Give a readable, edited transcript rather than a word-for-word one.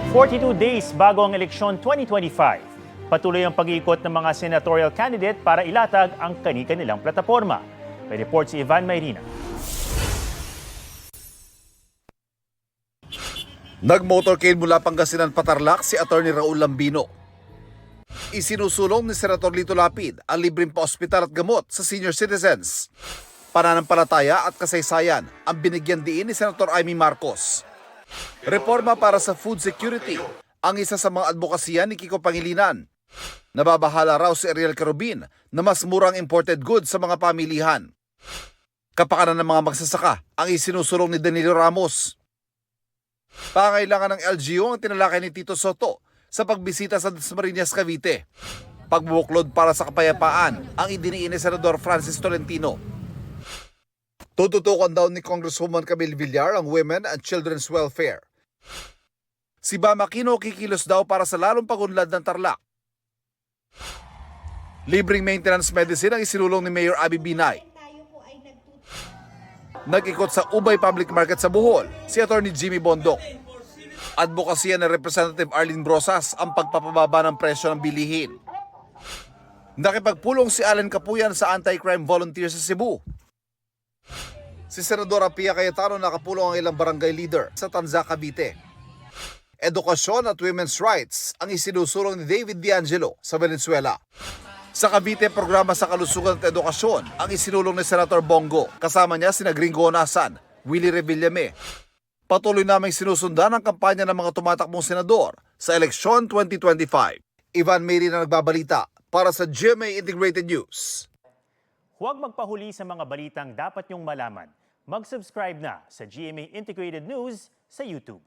42 days bago ang eleksyon 2025. Patuloy ang pag-iikot ng mga senatorial candidate para ilatag ang kani-kanilang plataforma. May report si Ivan Mayrina. Nag-motorcade mula Pangasinan Patarlac si Atty. Raul Lambino. Isinusulong ni Senator Lito Lapid ang libreng pa-ospital at gamot sa senior citizens. Pananampalataya at kasaysayan ang binigyan diin ni Senator Amy Marcos. Reforma para sa food security ang isa sa mga advokasya ni Kiko Pangilinan. Nababahala raw si Ariel Carubin na mas murang imported goods sa mga pamilihan. Kapakanan ng mga magsasaka ang isinusulong ni Danilo Ramos. Pangailangan ng LGU ang tinalakay ni Tito Soto sa pagbisita sa Dasmariñas, Cavite. Pagbubuklod para sa kapayapaan ang idiniin ni Senador Francis Tolentino. Tututukan daw ni Congresswoman Camille Villar ang women and children's welfare. Si Bam Aquino kikilos daw para sa lalong pagunlad ng Tarlac. Libreng maintenance medicine ang isinulong ni Mayor Abby Binay. Nag-ikot sa Ubay Public Market sa Bohol si Atty. Jimmy Bondok. Advokasya ni Representative Arlene Brosas ang pagpapababa ng presyo ng bilihin. Nakipagpulong si Allen Capuyan sa anti-crime volunteer sa Cebu. Si Senadora Pia Cayetano nakapulong ang ilang barangay leader sa Tanza, Cavite. Edukasyon at women's rights ang isinusulong ni David D'Angelo sa Valenzuela. Sa Cavite, programa sa kalusugan at edukasyon ang isinulong ni Senator Bongo. Kasama niya sina Gringo Onasan, Willie Revillame. Patuloy naming sinusundan ang kampanya ng mga tumatakbong senador sa eleksyon 2025. Ivan Mary na nagbabalita para sa GMA Integrated News. Huwag magpahuli sa mga balitang dapat niyong malaman. Mag-subscribe na sa GMA Integrated News sa YouTube.